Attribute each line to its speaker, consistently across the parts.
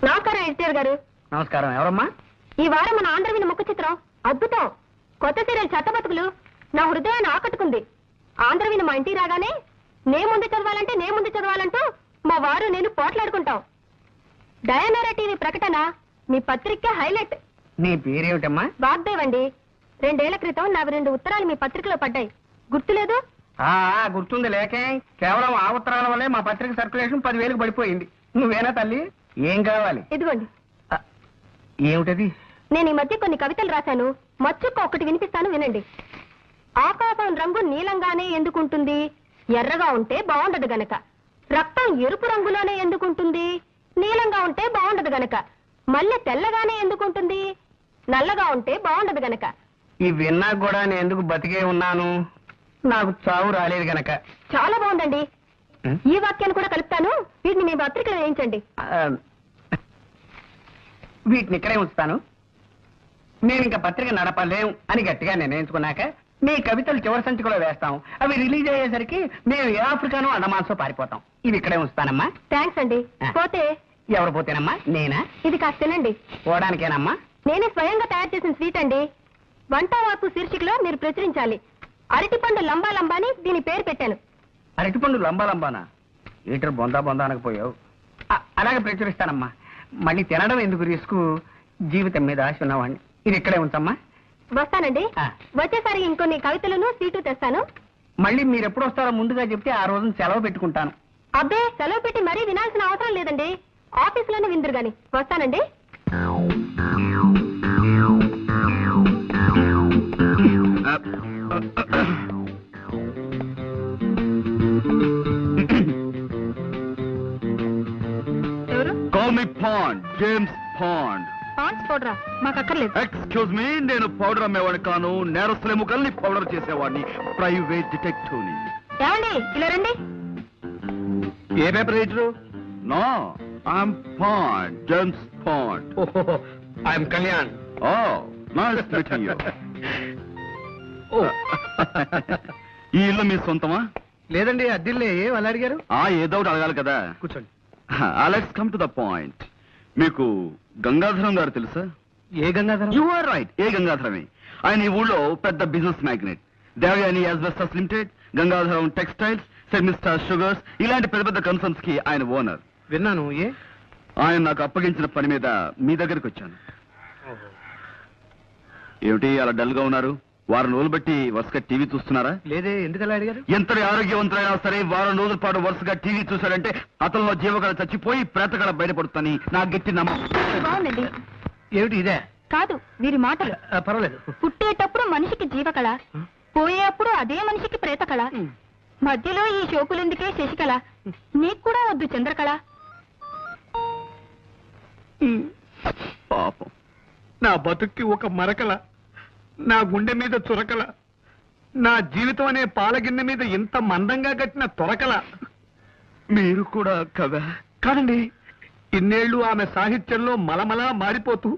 Speaker 1: నమస్కారం ఎడిటర్ గారు.
Speaker 2: నమస్కారం. ఎవరమ్మా?
Speaker 1: ఈ వారం మన ఆంధ్రవిని ముఖ చిత్రం అద్భుతం. కొత్త సీరియల్ చెత్తబతుకులు నా హృదయాన్ని ఆకట్టుకుంది. ఆంధ్రవిని మా ఇంటికి రాగానే నే ముందు చదవాలంటూ మా వారు నేను పోట్లాడుకుంటాం. డయానారా టీవీ ప్రకటన మీ పత్రిక హైలైట్.
Speaker 2: నీ పేరేమిటమ్మా?
Speaker 1: వాగ్దేవ్ అండి. 2 ఏళ్ల క్రితం నావి 2 ఉత్తరాలు మీ పత్రికలో పడ్డాయి, గుర్తులేదు?
Speaker 2: గుర్తుంది. లేకే కేవలం ఆ ఉత్తరాల వల్లే మా పత్రిక సర్క్యులేషన్ 10,000కి పడిపోయింది. నువ్వేనా తల్లి? ఏం కావాలి?
Speaker 1: ఇదిగోండి.
Speaker 2: ఏమిటది?
Speaker 1: నేను ఈ మధ్య కొన్ని కవితలు రాశాను. మచ్చుక్క ఒకటి వినిపిస్తాను, వినండి. ఆకాశం రంగు నీలంగానే ఎందుకుంటుంది? ఎర్రగా ఉంటే బాగుండదు గనక. రక్తం ఎరుపు రంగులోనే ఎందుకుంటుంది? నీలంగా ఉంటే బాగుండదు గనక. మల్లె తెల్లగానే ఎందుకుంటుంది? నల్లగా ఉంటే బాగుండదు గనక.
Speaker 2: ఈ విన్నా కూడా నేను ఎందుకు బతికే ఉన్నాను? నాకు చావు రాలేదు గనక.
Speaker 1: చాలా బాగుందండి. ఈ వాక్యాన్ని కూడా కలుపుతాను, వీటిని మీ పత్రికలో వేయించండి.
Speaker 2: వీటిని ఇక్కడే ఉంచుతాను. మేము ఇంకా పత్రిక నడపలేం అని గట్టిగా నిర్ణయించుకున్నాక మీ కవితలు చివరి సంచికలో వేస్తాం. అవి రిలీజ్ అయ్యేసరికి మేము ఏ ఆఫ్రికానో అండమాన్సో పారిపోతాం. ఇవి ఇక్కడే ఉంచుతానమ్మా.
Speaker 1: థ్యాంక్స్ అండి. పోతే
Speaker 2: ఎవరు పోతేనమ్మా? నేనా?
Speaker 1: ఇది కాస్త తినండి.
Speaker 2: పోవడానికేనమ్మా?
Speaker 1: నేనే స్వయంగా తయారు చేసిన స్వీట్ అండి. వంటవాకు శీర్షికలో మీరు ప్రచురించాలి. అరటిపండు లంబా లంబాని దీని పేరు పెట్టాను.
Speaker 2: అరటిపండు లంబా లంబానా? ఈటర్ బొందా బొందా అనకపోయావు. అలాగే ప్రచురిస్తానమ్మా. మళ్ళీ తినడం ఎందుకు రిస్క్? జీవితం మీద ఆశ ఉన్నవాడిని. ఇది ఇక్కడే ఉంచమ్మా.
Speaker 1: వస్తానండి. వచ్చేసారి ఇంకొన్ని కవితలను స్వీటు తెస్తాను.
Speaker 2: మళ్ళీ మీరు ఎప్పుడు వస్తారో ముందుగా చెప్తే ఆ రోజున సెలవు పెట్టుకుంటాను.
Speaker 1: అబ్బే, సెలవు పెట్టి మరీ వినాల్సిన అవసరం లేదండి. ఆఫీసులోనే విందురు గాని. వస్తానండి. ఎవరు?
Speaker 3: Call me Pond, James Pond.
Speaker 1: Pond's పౌడరా? మాకు అక్కర్లేదు.
Speaker 3: ఎక్స్క్యూజ్ మీ, నేను పౌడర్ అమ్మేవాడిని కాను. నేరస్తుల ఎముకల్ని పౌడర్ చేసేవాడిని. ప్రైవేట్ డిటెక్టివ్ని.
Speaker 1: ఏమండి, ఇలా రండి.
Speaker 3: ఏ paper writer? No, I'm Pond, James Pond.
Speaker 2: I'm Kalyan.
Speaker 3: Oh, nice meeting you. ఈ ఇల్లు మీ సొంతమా?
Speaker 2: లేదండి, అద్దిల్లే. వాళ్ళు అడిగారు?
Speaker 3: ఏదో ఒకటి అడగాలి కదా.
Speaker 2: కూర్చోండి.
Speaker 3: Let's come to the point. మీకు గంగాధరం గారు తెలుసా?
Speaker 2: ఏ గంగాధరం?
Speaker 3: యు ఆర్ రైట్, ఏ గంగాధరమే. ఆయన ఈ ఊళ్ళో పెద్ద business magnate. Devayani asbestos limited, Gangadharam textiles, సెమిస్టార్ షుగర్స్, ఇలాంటి పెద్ద పెద్ద కన్సర్న్స్ కి ఆయన ఓనర్.
Speaker 2: విన్నాను. ఏ?
Speaker 3: ఆయన నాకు అప్పగించిన పని మీద మీ దగ్గరికి వచ్చాను. ఏమిటి అలా డల్ గా ఉన్నారు? వారం రోజులు బట్టి వరుసగా టీవీ చూస్తున్నారా?
Speaker 2: లేదే. ఎందుకలా అడిగారు?
Speaker 3: ఎంతటి ఆరోగ్యవంతులైనా సరే వారం రోజుల పాటు వరుసగా టీవీ చూశాడంటే అతనిలో జీవకళ చచ్చిపోయి ప్రేతకళ బయటపడుతుందని నా గట్టి నమ్మకం.
Speaker 1: బాగుందండి.
Speaker 2: ఏమిటి ఇదే?
Speaker 1: కాదు, వీరి మాటలు.
Speaker 2: పర్వాలేదు.
Speaker 1: పుట్టేటప్పుడు మనిషికి జీవకళ, పోయేప్పుడు అదే మనిషికి ప్రేతకళ, మధ్యలో ఈ షోకులెందుకే శశికళ, నీకు కూడా వద్దు చంద్రకళ.
Speaker 3: పాపం,
Speaker 2: నా బతుక్కి ఒక మరకల, నా గుండె మీద చురకల, నా జీవితం అనే పాలగిన్నె మీద ఇంత మందంగా కట్టిన తొరకల.
Speaker 3: మీరు కూడా కదా?
Speaker 2: కాదండి, ఇన్నేళ్లు ఆమె సాహిత్యంలో మలమలా మారిపోతూ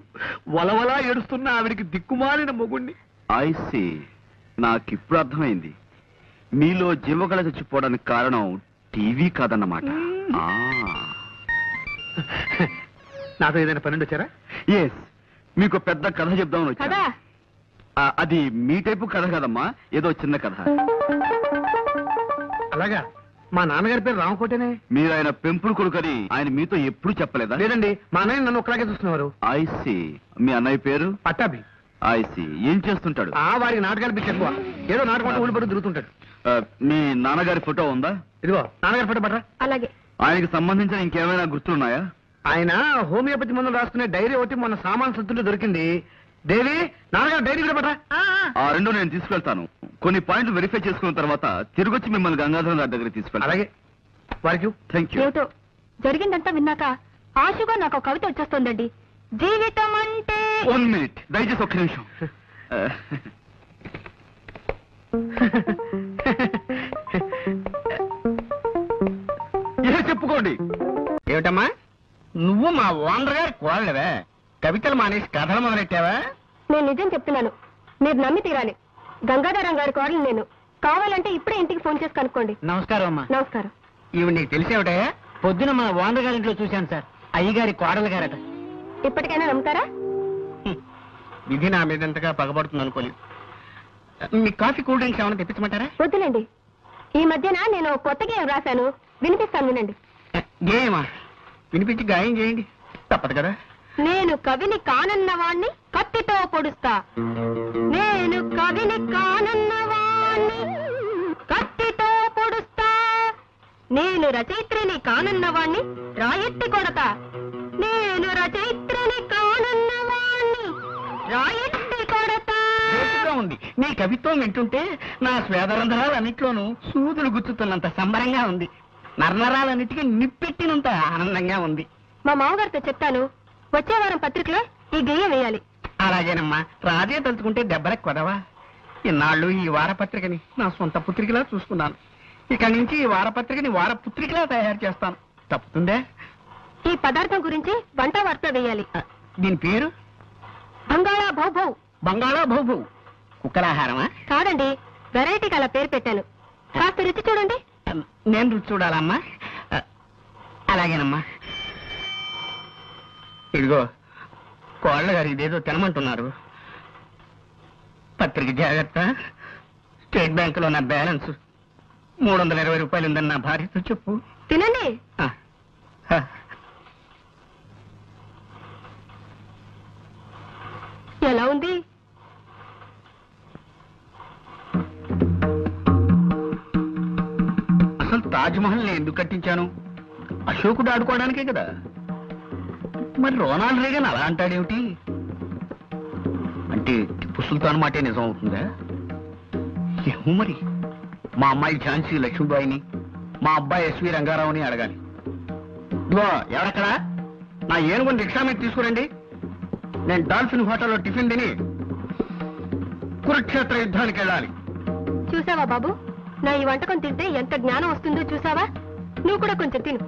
Speaker 2: వలవలా ఏడుస్తున్న ఆవిడికి దిక్కుమాలిన మొగుణ్ణి.
Speaker 3: ఐ సీ, నాకిప్పుడు అర్థమైంది. మీలో జీవకళ చచ్చిపోవడానికి కారణం టీవీ కాదన్నమాట.
Speaker 2: నాతో ఏదైనా పని వచ్చారా?
Speaker 3: ఎస్, మీకు పెద్ద కథ చెప్దామని వచ్చా.
Speaker 1: కదా
Speaker 3: అది మీ టైపు కథ కదమ్మా, ఏదో చిన్న కథ.
Speaker 2: అలాగా? మా నాన్నగారి పేరు రామకోటేనే.
Speaker 3: మీరు ఆయన పెంపుడు కొడుకని ఆయన మీతో ఎప్పుడు చెప్పలేదా?
Speaker 2: లేదండి, మా అన్నయ్య నన్ను ఒక్కలాగే చూస్తున్నారు.
Speaker 3: I see. మీ అన్నయ్య పేరు?
Speaker 2: పట్టాభి.
Speaker 3: I see. ఏం చేస్తుంటాడు?
Speaker 2: వారికి నాటకాలు పిచ్చి ఎక్కువ. ఏదో నాటకం ఊళ్ళిపడి తిరుగుతుంటాడు.
Speaker 3: మీ నాన్నగారి ఫోటో ఉందా?
Speaker 2: ఇదిగో నాన్నగారి ఫోటో పట్టరా.
Speaker 1: అలాగే.
Speaker 3: ఆయనకి సంబంధించిన ఇంకేమైనా గుర్తులున్నాయా?
Speaker 2: ఆయన హోమియోపతి మందులు రాసుకునే డైరీ ఒకటి మొన్న సామాన్ సంతుల్లో దొరికింది. దేవి, నాన్నగారు డైరీ కూడా పట్టరా.
Speaker 3: ఆ రెండు నేను తీసుకెళ్తాను. కొన్ని పాయింట్లు వెరిఫై చేసుకున్న తర్వాత తిరిగొచ్చి మిమ్మల్ని గంగాధరం గారి దగ్గర తీసుకెళ్తాను.
Speaker 2: అలాగే. వారికి
Speaker 3: థ్యాంక్ యూ.
Speaker 1: ఏమిటో జరిగిందంతా విన్నాక ఆశగా నాకు కవిత వచ్చేస్తోందండి. జీవితం అంటే
Speaker 3: 1 మినిట్, దయచేసి ఒక్క నిమిషం. చెప్పుకోండి.
Speaker 2: ఏమిటమ్మా, నువ్వు మా ఓనర్ గారి కోడలివే? కవితలు మానేసి కథలు మొదలెట్టావా?
Speaker 1: నేను నిజం చెప్తున్నాను, మీరు నమ్మి తీరాలి. గంగాధరం గారి కోడలు నేను. కావాలంటే ఇప్పుడే ఇంటికి ఫోన్ చేసి కనుక్కోండి.
Speaker 2: నమస్కారం అమ్మా.
Speaker 1: నమస్కారం.
Speaker 2: ఇవి నీకు తెలిసేవిటయా? పొద్దున మా ఓనర్ గారి ఇంట్లో చూశాను సార్. అయ్యగారి కోడలు గారట.
Speaker 1: ఇప్పటికైనా నమ్ముతారా?
Speaker 2: విధి నా మీద ఎంతగా పగబడుతుంది అనుకోలేదు. మీ కాఫీ కూల్ డ్రింక్స్ ఏమైనా తెప్పించమంటారా?
Speaker 1: వద్దులేండి. ఈ మధ్యన నేను కొత్త గేయం రాశాను, వినిపిస్తాను వినండి.
Speaker 2: గేయమా? వినిపించి గాయం చేయండి. తప్పదు కదా.
Speaker 1: నేను కవిని కానన్నవాణ్ణి కత్తితో పొడుస్తా. నేను కవిని కానన్నవాణ్ణి కత్తితో పొడుస్తా. నేను రచయిత్రిని కానన్నవాణ్ణి రాయెత్తి కొడతా. నేను రచయిత్రిని కానన్నవాణ్ణి రాయెత్తి కొడతా.
Speaker 2: గొప్పగా ఉంది. నీ కవిత్వం వింటుంటే నా స్వేదరంధ్రాలన్నిట్లోనూ సూదులు గుచ్చుతున్నంత సంబరంగా ఉంది. నరనరాలన్నిటికీ నిప్పెట్టినంత ఆనందంగా ఉంది.
Speaker 1: మా మామగారితో చెప్తాను, వచ్చే వారం పత్రికలో ఈ గేయం వేయాలి.
Speaker 2: అలాగేనమ్మా. రాజే తలుచుకుంటే దెబ్బలకు కొదవా. ఇన్నాళ్ళు ఈ వారపత్రికని నా సొంత పుత్రికలా చూసుకున్నాను. ఇక నుంచి ఈ వారపత్రికని వారపుత్రికలా తయారు చేస్తాను. తప్పుతుందే?
Speaker 1: ఈ పదార్థం గురించి వంట వార్త వేయాలి.
Speaker 2: దీని పేరు
Speaker 1: బంగాళా భౌభౌ.
Speaker 2: బంగాళా భౌభౌ. కుక్కలాహారమా?
Speaker 1: కాదండి, వెరైటీకి అలా పేరు పెట్టాను. కాస్త రుచి చూడండి.
Speaker 2: నేను రుచి చూడాలమ్మా. అలాగేనమ్మా. ఇదిగో కోళ్ళ గారు ఇదేదో తినమంటున్నారు. పత్రిక జాగ్రత్త. స్టేట్ బ్యాంకులో నా బ్యాలెన్స్ 320 రూపాయలు ఉందని నా భార్యతో చెప్పు.
Speaker 1: తినండి. ఎలా ఉంది?
Speaker 2: అసలు తాజ్ మహల్ ని ఎందుకు కట్టించాను? అశోకుడు ఆడుకోవడానికే కదా. మరి రొనాల్డ్ రేగన్ అలా అంటాడేమిటి? అంటే టిప్పు సుల్తాన్ మాటే నిజం అవుతుందా? ఏమో మరి. మా అమ్మాయి ఝాన్సీ లక్ష్మీబాయిని, మా అబ్బాయి ఎస్వి రంగారావుని అడగాలి. ఇదిగో ఎవరక్కడా? నా ఏనుగుని రిక్షా మీద తీసుకురండి. నేను డాల్ఫిన్ హోటల్లో టిఫిన్ తిని కురుక్షేత్ర యుద్ధానికి వెళ్ళాలి.
Speaker 1: చూసావా బాబు, నా ఈ వంటకం తింటే ఎంత జ్ఞానం వస్తుందో చూసావా? నువ్వు కూడా కొంచెం తిను.